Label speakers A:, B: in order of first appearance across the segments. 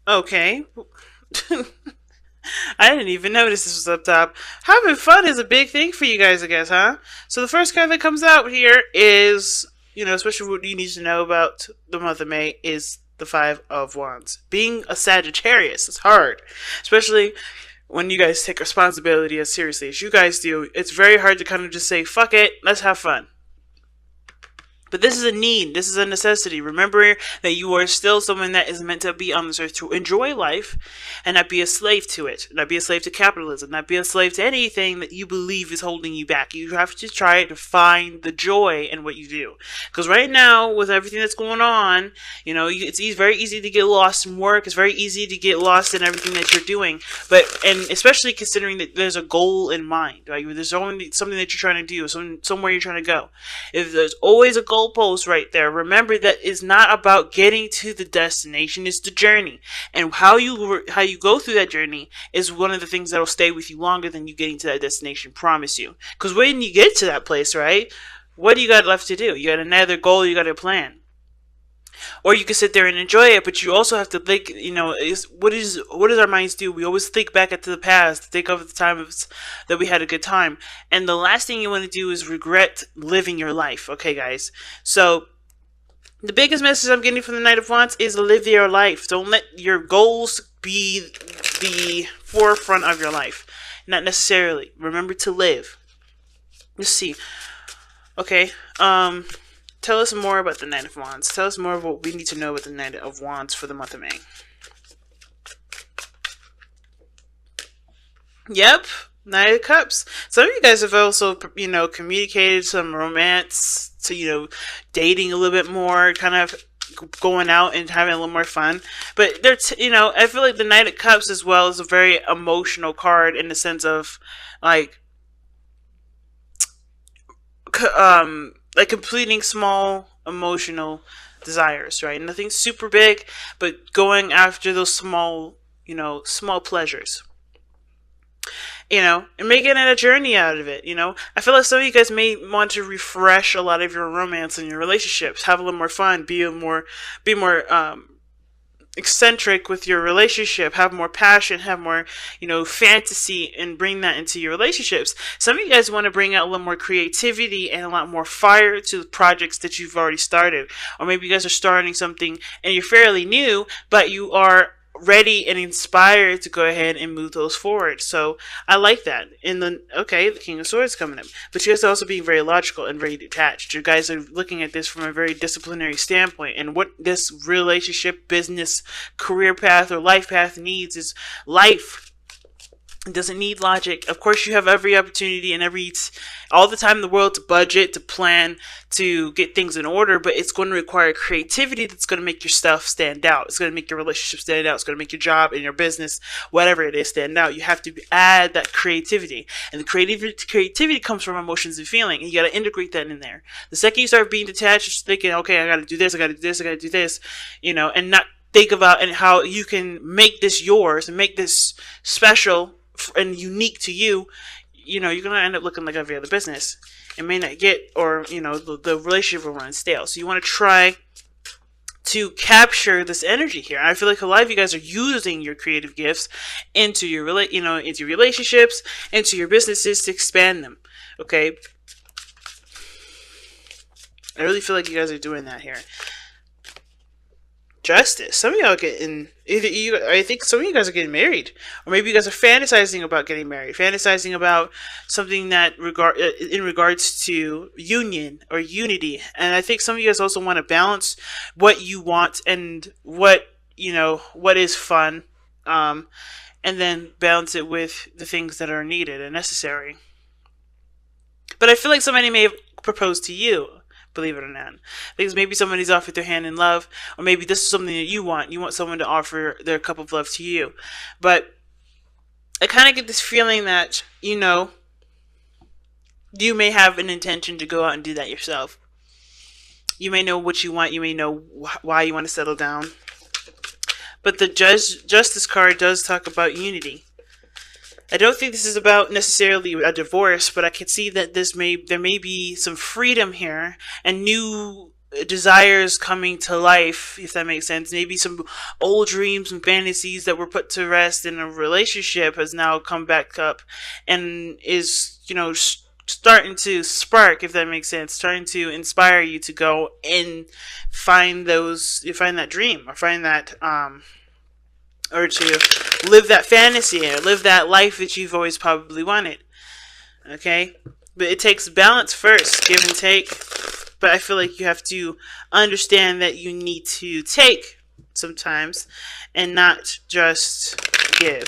A: Okay. I didn't even notice this was up top. Having fun is a big thing for you guys, I guess, huh? So the first card that comes out here is, especially what you need to know about the month of May is the Five of Wands. Being a Sagittarius is hard, especially when you guys take responsibility as seriously as you guys do. It's very hard to kind of just say, fuck it, let's have fun. But this is a need. This is a necessity. Remember that you are still someone that is meant to be on this earth to enjoy life and not be a slave to it. Not be a slave to capitalism. Not be a slave to anything that you believe is holding you back. You have to try to find the joy in what you do. Because right now, with everything that's going on, it's very easy to get lost in work. It's very easy to get lost in everything that you're doing. And especially considering that there's a goal in mind. Right? There's only something that you're trying to do. Somewhere you're trying to go. If there's always a goalpost right there, remember that it's not about getting to the destination, it's the journey. And how you go through that journey is one of the things that'll stay with you longer than you getting to that destination, promise you. Because when you get to that place, right, what do you got left to do? You got another goal, you got a plan. Or you can sit there and enjoy it, but you also have to think, what does our minds do? We always think back into the past, think of the time that we had a good time. And the last thing you want to do is regret living your life. Okay, guys? So the biggest message I'm getting from the Knight of Wands is live your life. Don't let your goals be the forefront of your life. Not necessarily. Remember to live. Let's see. Okay. Tell us more about the Knight of Wands. Tell us more of what we need to know about the Knight of Wands for the month of May. Yep. Knight of Cups. Some of you guys have also, communicated some romance to, dating a little bit more, kind of going out and having a little more fun. But I feel like the Knight of Cups as well is a very emotional card in the sense of, like completing small emotional desires, right? Nothing super big, but going after those small pleasures. And making it a journey out of it. I feel like some of you guys may want to refresh a lot of your romance and your relationships, have a little more fun, be more eccentric with your relationship, have more passion, have more, fantasy, and bring that into your relationships. Some of you guys want to bring out a little more creativity and a lot more fire to the projects that you've already started. Or maybe you guys are starting something and you're fairly new, but you are ready and inspired to go ahead and move those forward. So I like that. The King of Swords coming up. But you guys are also being very logical and very detached. You guys are looking at this from a very disciplinary standpoint. And what this relationship, business, career path, or life path needs is life. It doesn't need logic. Of course, you have every opportunity and all the time in the world to budget, to plan, to get things in order, but it's going to require creativity that's going to make your stuff stand out. It's going to make your relationship stand out. It's going to make your job and your business, whatever it is, stand out. You have to add that creativity. And the creativity comes from emotions and feeling, and you got to integrate that in there. The second you start being detached, just thinking, okay, I got to do this, I got to do this, I got to do this, and not think about and how you can make this yours and make this special and unique to you, you're going to end up looking like every other business. It may not get, or, the relationship will run stale. So you want to try to capture this energy here. I feel like a lot of you guys are using your creative gifts into your, into relationships, into your businesses to expand them. Okay? I really feel like you guys are doing that here. Justice. Some of y'all getting I think some of you guys are getting married, or maybe you guys are fantasizing about getting married, fantasizing about something that in regards to union or unity. And I think some of you guys also want to balance what you want and what is fun, and then balance it with the things that are needed and necessary. But I feel like somebody may have proposed to you. Believe it or not, because maybe somebody's offered their hand in love, or maybe this is something that you want. You want someone to offer their cup of love to you. But I kind of get this feeling that you may have an intention to go out and do that yourself. You may know what you want. You may know why you want to settle down. But the Justice card does talk about unity. I don't think this is about necessarily a divorce, but I can see that there may be some freedom here and new desires coming to life, if that makes sense. Maybe some old dreams and fantasies that were put to rest in a relationship has now come back up and is, starting to spark, if that makes sense, starting to inspire you to go and find that dream, or find that, or to live that fantasy, or live that life that you've always probably wanted. Okay? But it takes balance first, give and take. But I feel like you have to understand that you need to take sometimes and not just give.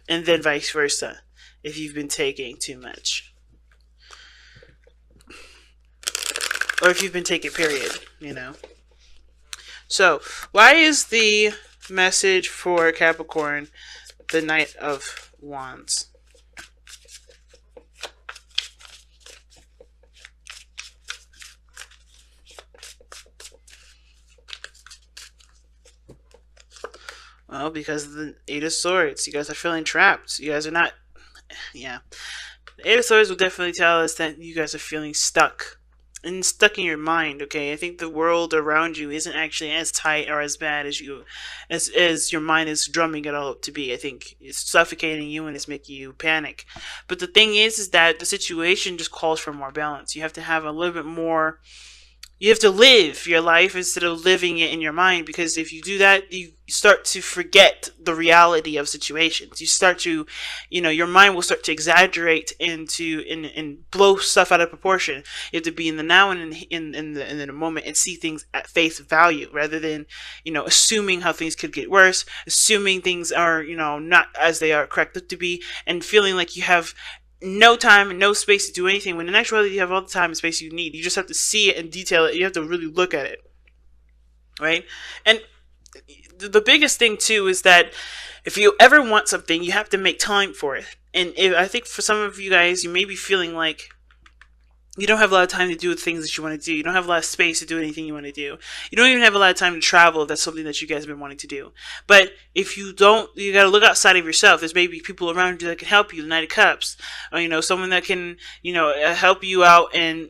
A: And then vice versa, if you've been taking too much. Or if you've been taking, period, So, why is the message for Capricorn the Knight of Wands? Well, because of the Eight of Swords. You guys are feeling trapped. You guys are not... Yeah. The Eight of Swords will definitely tell us that you guys are feeling stuck. And stuck in your mind, okay? I think the world around you isn't actually as tight or as bad as your mind is drumming it all up to be. I think it's suffocating you and it's making you panic. But the thing is that the situation just calls for more balance. You have to have a little bit more... You have to live your life instead of living it in your mind, because if you do that, you start to forget the reality of situations. You start to, your mind will start to exaggerate and blow stuff out of proportion. You have to be in the now and in the moment and see things at face value, rather than, assuming how things could get worse, assuming things are, not as they are correct to be, and feeling like you have no time and no space to do anything, when in actuality you have all the time and space you need. You just have to see it and detail it. You have to really look at it, right? And the biggest thing too is that if you ever want something, you have to make time for it. And I think for some of you guys, you may be feeling like you don't have a lot of time to do the things that you want to do. You don't have a lot of space to do anything you want to do. You don't even have a lot of time to travel if that's something that you guys have been wanting to do. But if you don't, you got to look outside of yourself. There's maybe people around you that can help you, the Knight of Cups. Or, someone that can, help you out and,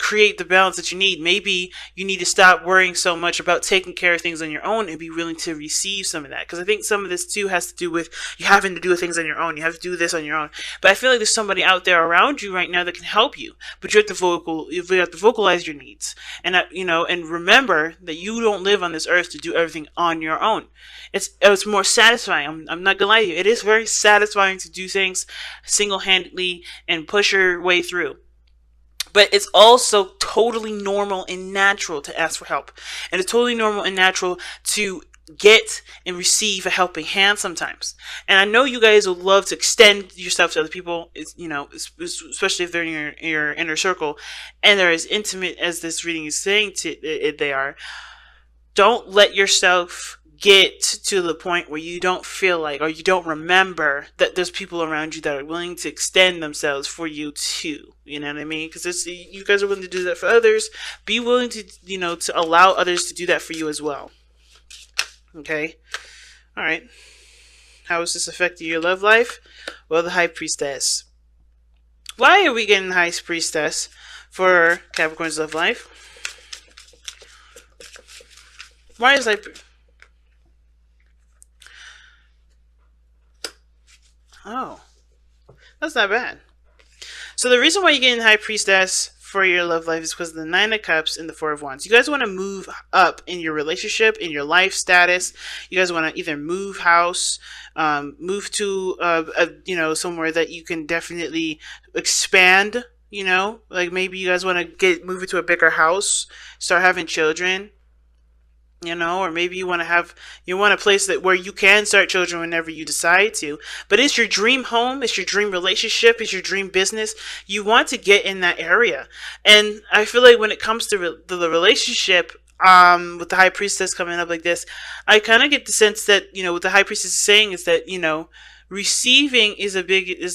A: create the balance that you need. Maybe you need to stop worrying so much about taking care of things on your own and be willing to receive some of that. Because I think some of this too has to do with you having to do things on your own. You have to do this on your own. But I feel like there's somebody out there around you right now that can help you. But you have to vocalize your needs. And and remember that you don't live on this earth to do everything on your own. It's more satisfying. I'm not gonna lie to you. It is very satisfying to do things single-handedly and push your way through. But it's also totally normal and natural to ask for help. And it's totally normal and natural to get and receive a helping hand sometimes. And I know you guys would love to extend yourself to other people, especially if they're in your inner circle and they're as intimate as this reading is saying they are. Don't let yourself get to the point where you don't feel like, or you don't remember that there's people around you that are willing to extend themselves for you too. You know what I mean? Because you guys are willing to do that for others. Be willing to, to allow others to do that for you as well. Okay? Alright. How is this affecting your love life? Well, the High Priestess. Why are we getting the High Priestess for Capricorn's love life? Why is Oh, that's not bad. So the reason why you're getting High Priestess for your love life is because of the Nine of Cups and the Four of Wands. You guys want to move up in your relationship, in your life status. You guys want to either move house, move to somewhere that you can definitely expand. Like maybe you guys want to move into a bigger house, start having children. Or maybe you want a place where you can start children whenever you decide to. But it's your dream home, it's your dream relationship, it's your dream business. You want to get in that area. And I feel like when it comes to the relationship, with the High Priestess coming up like this, I kind of get the sense that, what the High Priestess is saying is that, receiving is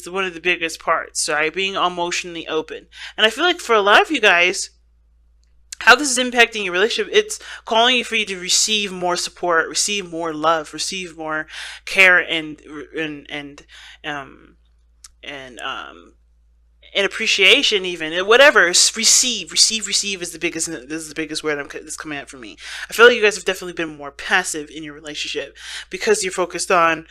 A: one of the biggest parts, right? Being emotionally open. And I feel like for a lot of you guys, how this is impacting your relationship, it's calling for you to receive more support, receive more love, receive more care and and appreciation, even, and whatever. Receive is the biggest. This is the biggest word that's coming out for me. I feel like you guys have definitely been more passive in your relationship because you're focused on,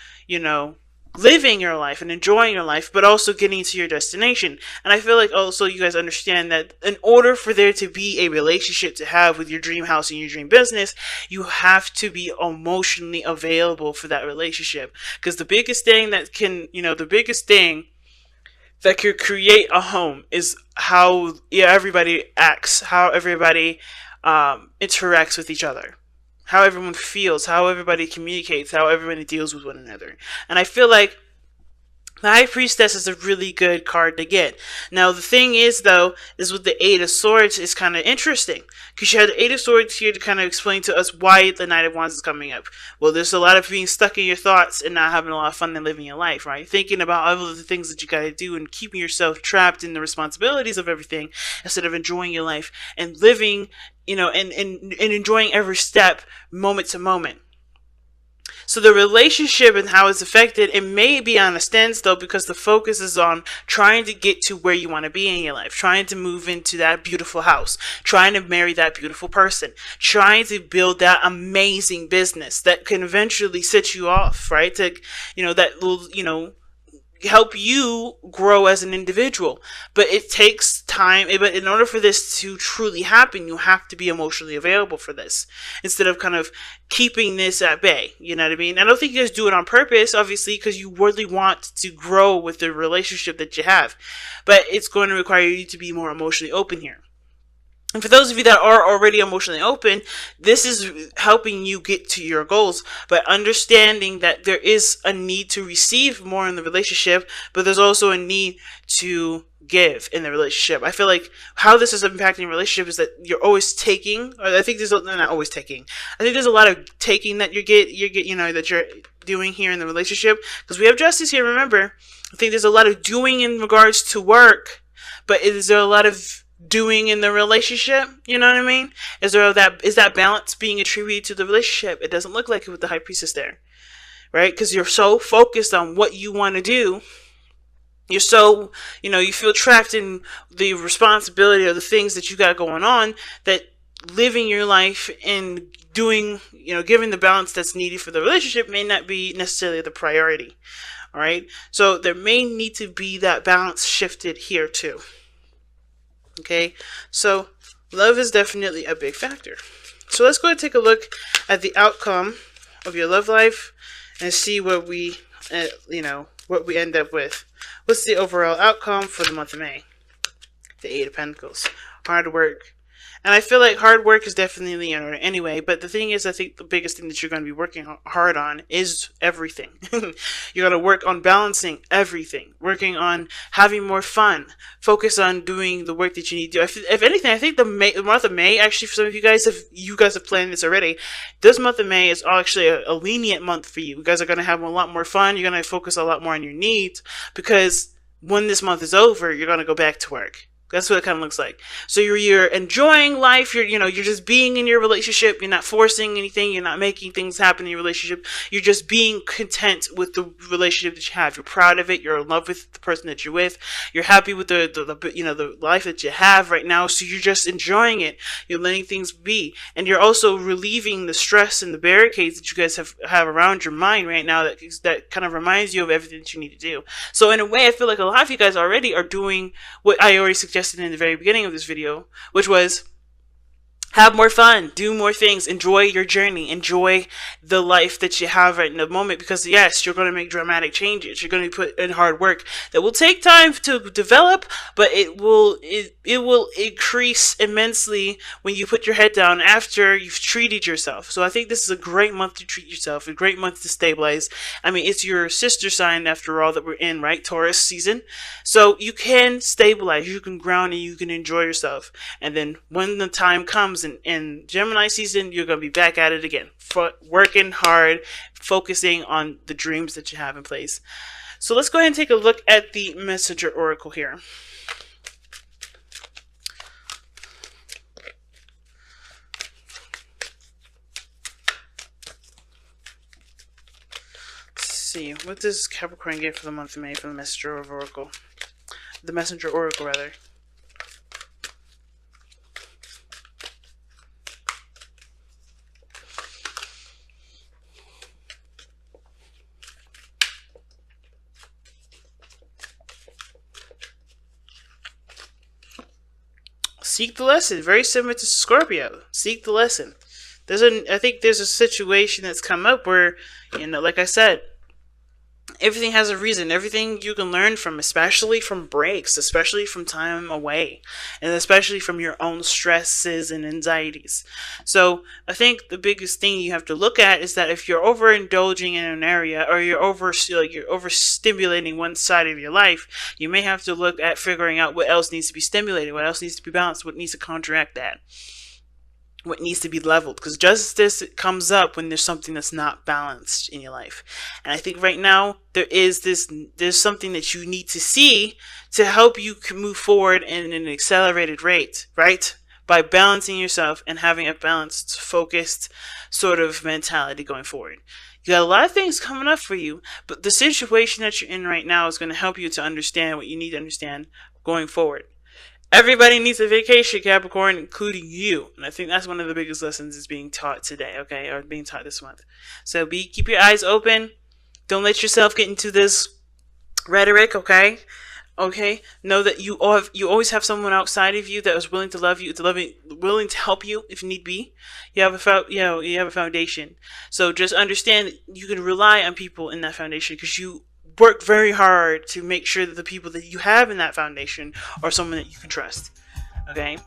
A: living your life and enjoying your life, but also getting to your destination. And I feel like also you guys understand that in order for there to be a relationship to have with your dream house and your dream business, you have to be emotionally available for that relationship. Because the biggest thing that could create a home is how everybody acts, how everybody interacts with each other, how everyone feels, how everybody communicates, how everybody deals with one another. And I feel like the High Priestess is a really good card to get. Now, the thing is, though, is with the Eight of Swords is kind of interesting. Because you had the Eight of Swords here to kind of explain to us why the Knight of Wands is coming up. Well, there's a lot of being stuck in your thoughts and not having a lot of fun and living your life, right? Thinking about all of the things that you got to do and keeping yourself trapped in the responsibilities of everything instead of enjoying your life and living, and enjoying every step, moment to moment. So the relationship and how it's affected, it may be on a standstill because the focus is on trying to get to where you want to be in your life, trying to move into that beautiful house, trying to marry that beautiful person, trying to build that amazing business that can eventually set you off, right? That will, help you grow as an individual. But it takes time. But in order for this to truly happen, you have to be emotionally available for this instead of kind of keeping this at bay. You know what I mean? I don't think you guys do it on purpose, obviously, because you really want to grow with the relationship that you have. But it's going to require you to be more emotionally open here. And for those of you that are already emotionally open, this is helping you get to your goals, but understanding that there is a need to receive more in the relationship, but there's also a need to give in the relationship. I feel like how this is impacting your relationship is that you're always taking, or I think not always taking. I think there's a lot of taking that that you're doing here in the relationship, because we have justice here. Remember, I think there's a lot of doing in regards to work, but is there a lot of doing in the relationship? You know what I mean? Is that balance being attributed to the relationship? It doesn't look like it with the High Priestess there, right? Because you're so focused on what you want to do. You're so, you feel trapped in the responsibility of the things that you got going on, that living your life and doing, giving the balance that's needed for the relationship may not be necessarily the priority. All right. So there may need to be that balance shifted here too. Okay, so love is definitely a big factor. So let's go and take a look at the outcome of your love life and see what we, what we end up with. What's the overall outcome for the month of May? The Eight of Pentacles. Hard work. And I feel like hard work is definitely in order anyway. But the thing is, I think the biggest thing that you're going to be working hard on is everything. You're going to work on balancing everything. Working on having more fun. Focus on doing the work that you need to do. If anything, I think the month of May, actually, for some of you guys, if you guys have planned this already, this month of May is actually a lenient month for you. You guys are going to have a lot more fun. You're going to focus a lot more on your needs. Because when this month is over, you're going to go back to work. That's what it kind of looks like. So you're enjoying life. You're just being in your relationship. You're not forcing anything. You're not making things happen in your relationship. You're just being content with the relationship that you have. You're proud of it. You're in love with the person that you're with. You're happy with the life that you have right now. So you're just enjoying it. You're letting things be, and you're also relieving the stress and the barricades that you guys have around your mind right now. That kind of reminds you of everything that you need to do. So in a way, I feel like a lot of you guys already are doing what I already suggested in the very beginning of this video, which was have more fun, do more things, enjoy your journey, enjoy the life that you have right in the moment, because yes, you're going to make dramatic changes. You're going to put in hard work that will take time to develop, but it will increase immensely when you put your head down after you've treated yourself. So I think this is a great month to treat yourself, a great month to stabilize. I mean, it's your sister sign after all that we're in, right? Taurus season. So you can stabilize, you can ground, and you can enjoy yourself. And then when the time comes in Gemini season, you're going to be back at it again, working hard, focusing on the dreams that you have in place. So let's go ahead and take a look at the Messenger Oracle here. Let's see, what does Capricorn get for the month of May for the Messenger of Oracle? the messenger oracle rather. Seek the lesson. Very similar to Scorpio. Seek the lesson. I think there's a situation that's come up where, like I said, everything has a reason. Everything you can learn from, especially from breaks, especially from time away, and especially from your own stresses and anxieties. So I think the biggest thing you have to look at is that if you're overindulging in an area, or you're overstimulating one side of your life, you may have to look at figuring out what else needs to be stimulated, what else needs to be balanced, what needs to counteract that, what needs to be leveled, because justice comes up when there's something that's not balanced in your life. And I think right now there's something that you need to see to help you move forward in an accelerated rate, right? By balancing yourself and having a balanced, focused sort of mentality going forward. You got a lot of things coming up for you, but the situation that you're in right now is going to help you to understand what you need to understand going forward. Everybody needs a vacation, Capricorn, including you. And I think that's one of the biggest lessons is being taught today, okay? Or being taught this month. So keep your eyes open. Don't let yourself get into this rhetoric, okay? Okay? Know that you always have someone outside of you that is willing to love you, willing to help you if need be. You have a foundation. So just understand that you can rely on people in that foundation, because you work very hard to make sure that the people that you have in that foundation are someone that you can trust. Okay?